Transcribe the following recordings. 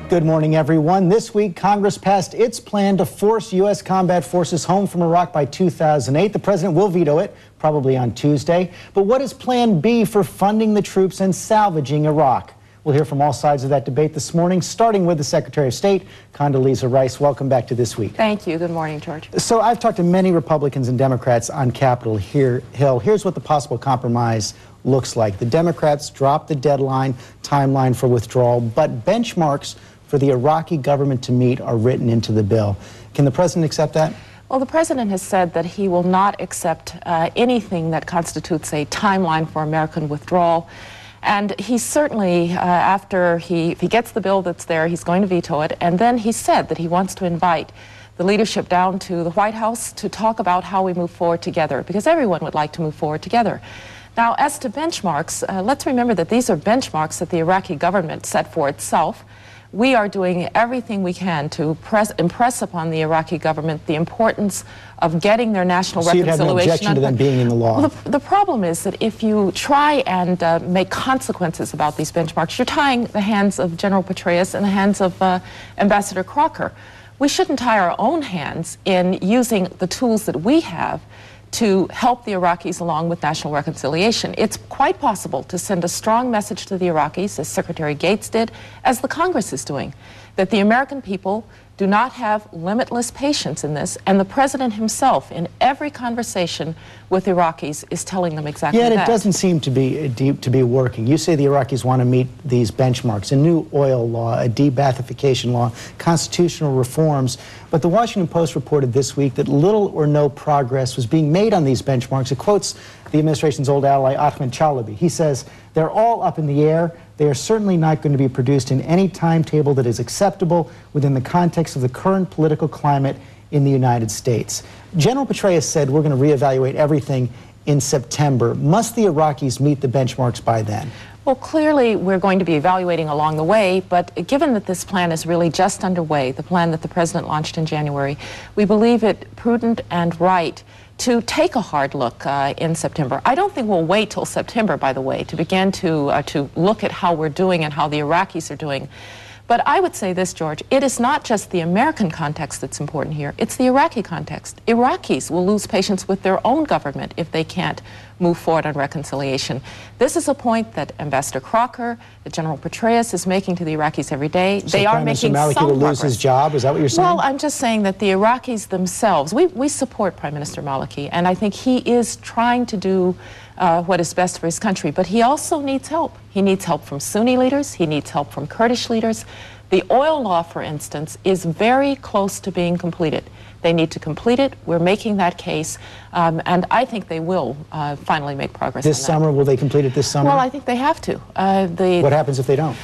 Good morning, everyone. This week, Congress passed its plan to force U.S. combat forces home from Iraq by 2008. The president will veto it, probably on Tuesday. But what is Plan B for funding the troops and salvaging Iraq? We'll hear from all sides of that debate this morning, starting with the Secretary of State, Condoleezza Rice. Welcome back to This Week. Thank you. Good morning, George. So I've talked to many Republicans and Democrats on Capitol Hill. Here's what the possible compromise looks like. The Democrats dropped the timeline for withdrawal, but benchmarks for the Iraqi government to meet are written into the bill. Can the president accept that? Well, the president has said that he will not accept anything that constitutes a timeline for American withdrawal. And he certainly, after if he gets the bill that's there, he's going to veto it. And then he said that he wants to invite the leadership down to the White House to talk about how we move forward together, because everyone would like to move forward together. Now, as to benchmarks, let's remember that these are benchmarks that the Iraqi government set for itself. We are doing everything we can to impress upon the Iraqi government the importance of getting their national reconciliation. So you'd have no objection to them being in the law? Well, the problem is that if you try and make consequences about these benchmarks, you're tying the hands of General Petraeus and the hands of Ambassador Crocker. We shouldn't tie our own hands in using the tools that we have to help the Iraqis along with national reconciliation. It's quite possible to send a strong message to the Iraqis, as Secretary Gates did, as the Congress is doing, that the American people do not have limitless patience in this, and the president himself, in every conversation with Iraqis, is telling them exactly that. Yet it doesn't seem to be working. You say the Iraqis want to meet these benchmarks, a new oil law, a de-Baathification law, constitutional reforms, but the Washington Post reported this week that little or no progress was being made on these benchmarks. It quotes the administration's old ally, Ahmed Chalabi. He says, they're all up in the air. They are certainly not going to be produced in any timetable that is acceptable within the context of the current political climate in the United States. General Petraeus said we're going to reevaluate everything in September. Must the Iraqis meet the benchmarks by then? Well, clearly we're going to be evaluating along the way, but given that this plan is really just underway, the plan that the president launched in January, we believe it prudent and right to take a hard look in September. I don't think we'll wait till September, by the way, to begin to look at how we're doing and how the Iraqis are doing. But I would say this, George, it is not just the American context that's important here, it's the Iraqi context. Iraqis will lose patience with their own government if they can't move forward on reconciliation. This is a point that Ambassador Crocker, that General Petraeus is making to the Iraqis every day. So they are making some Maliki will lose his job? Is that what you're saying? Well, I'm just saying that the Iraqis themselves, we support Prime Minister Maliki, and I think he is trying to do what is best for his country, but he also needs help. He needs help from Sunni leaders, he needs help from Kurdish leaders. The oil law, for instance, is very close to being completed. They need to complete it. We're making that case, and I think they will finally make progress on that. This summer? Will they complete it this summer? Well, I think they have to. What happens if they don't?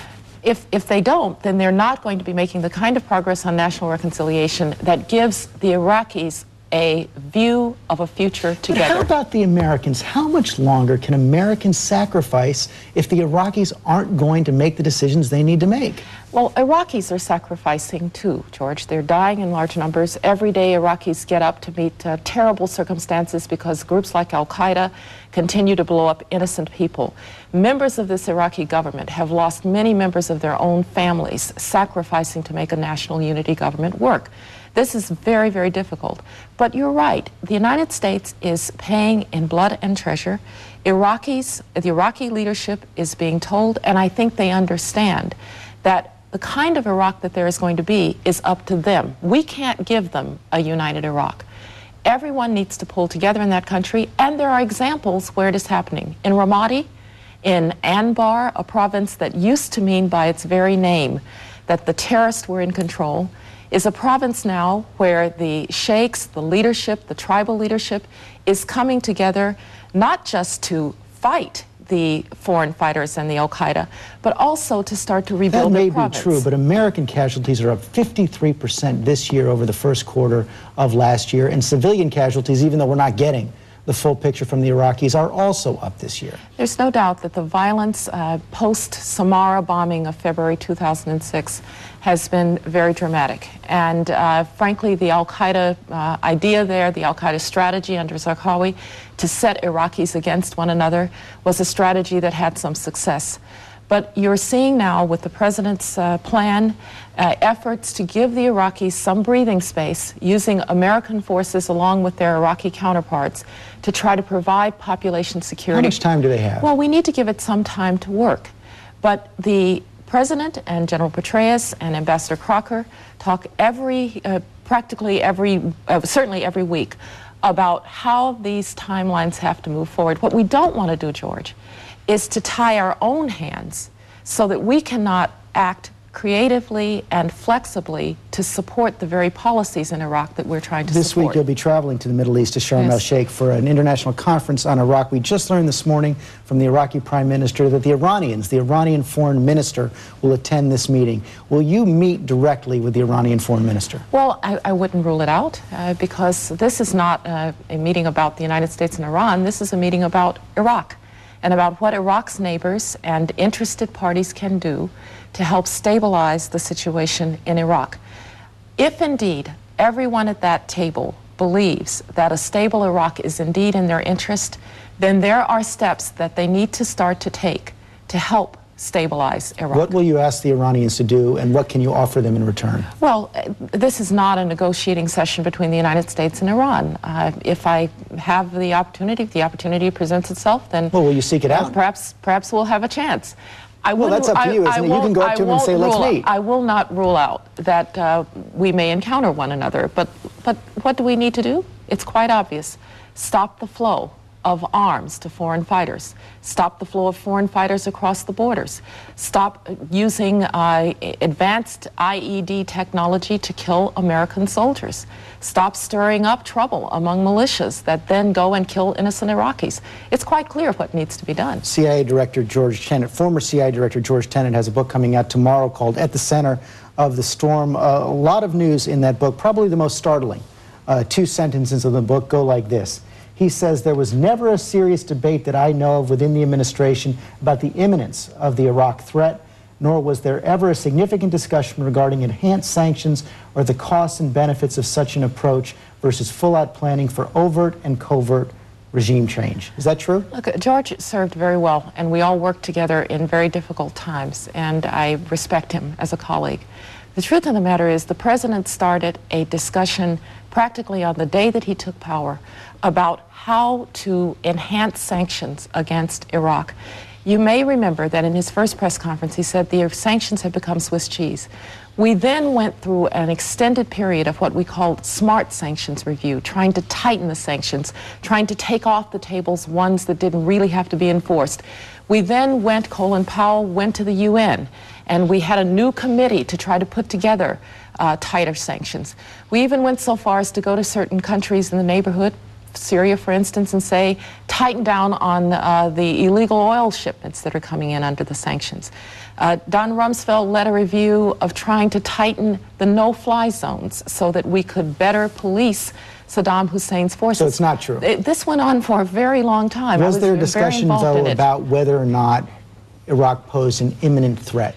If they don't, then they're not going to be making the kind of progress on national reconciliation that gives the Iraqis a view of a future together. But how about the Americans? How much longer can Americans sacrifice if the Iraqis aren't going to make the decisions they need to make? Well, Iraqis are sacrificing too, George. They're dying in large numbers. Every day Iraqis get up to meet terrible circumstances because groups like Al-Qaeda continue to blow up innocent people. Members of this Iraqi government have lost many members of their own families, sacrificing to make a national unity government work. This is very, very difficult. But you're right. The United States is paying in blood and treasure. The Iraqi leadership is being told, and I think they understand, that the kind of Iraq that there is going to be is up to them. We can't give them a united Iraq. Everyone needs to pull together in that country, and there are examples where it is happening. In Ramadi, in Anbar, a province that used to mean by its very name that the terrorists were in control, is a province now where the sheikhs, the leadership, the tribal leadership is coming together not just to fight the foreign fighters and the Al-Qaeda, but also to start to rebuild the province. That may be true, but American casualties are up 53% this year over the first quarter of last year, and civilian casualties, even though we're not getting the full picture from the Iraqis, are also up this year. There's no doubt that the violence post-Samarra bombing of February 2006 has been very dramatic. And frankly, the Al-Qaeda idea there, the Al-Qaeda strategy under Zarqawi to set Iraqis against one another was a strategy that had some success. But you're seeing now with the president's plan, efforts to give the Iraqis some breathing space using American forces along with their Iraqi counterparts to try to provide population security. How much time do they have? Well, we need to give it some time to work. But the President and General Petraeus and Ambassador Crocker talk practically certainly every week about how these timelines have to move forward. What we don't want to do, George, is to tie our own hands so that we cannot act creatively and flexibly to support the very policies in Iraq that we're trying to support. This week you'll be traveling to the Middle East, to Sharm el-Sheikh, for an international conference on Iraq. We just learned this morning from the Iraqi Prime Minister that the Iranians, the Iranian Foreign Minister, will attend this meeting. Will you meet directly with the Iranian Foreign Minister? Well, I wouldn't rule it out because this is not a meeting about the United States and Iran. This is a meeting about Iraq and about what Iraq's neighbors and interested parties can do to help stabilize the situation in Iraq. If indeed everyone at that table believes that a stable Iraq is indeed in their interest, then there are steps that they need to start to take to help stabilize Iraq. What will you ask the Iranians to do, and what can you offer them in return? Well, this is not a negotiating session between the United States and Iran. If I have the opportunity, if the opportunity presents itself, then... Well, will you seek it out? Perhaps we'll have a chance. Well, that's up to you, isn't it? You can go up to them and say, let's meet. I will not rule out that we may encounter one another, but what do we need to do? It's quite obvious. Stop the flow of arms to foreign fighters. Stop the flow of foreign fighters across the borders. Stop using advanced IED technology to kill American soldiers. Stop stirring up trouble among militias that then go and kill innocent Iraqis. It's quite clear what needs to be done. CIA Director George Tenet, former CIA Director George Tenet, has a book coming out tomorrow called At the Center of the Storm. A lot of news in that book, probably the most startling. Two sentences of the book go like this. He says, there was never a serious debate that I know of within the administration about the imminence of the Iraq threat, nor was there ever a significant discussion regarding enhanced sanctions or the costs and benefits of such an approach versus full-out planning for overt and covert regime change. Is that true? Look, George served very well, and we all worked together in very difficult times, and I respect him as a colleague. The truth of the matter is the president started a discussion practically on the day that he took power about how to enhance sanctions against Iraq. You may remember that in his first press conference he said the sanctions had become Swiss cheese. We then went through an extended period of what we called smart sanctions review, trying to tighten the sanctions, trying to take off the tables ones that didn't really have to be enforced. We then went, Colin Powell went to the UN, and we had a new committee to try to put together tighter sanctions. We even went so far as to go to certain countries in the neighborhood, Syria, for instance, and say, tighten down on the illegal oil shipments that are coming in under the sanctions. Don Rumsfeld led a review of trying to tighten the no-fly zones so that we could better police Saddam Hussein's forces. So it's not true? This went on for a very long time. Was there a discussion, though, about whether or not Iraq posed an imminent threat?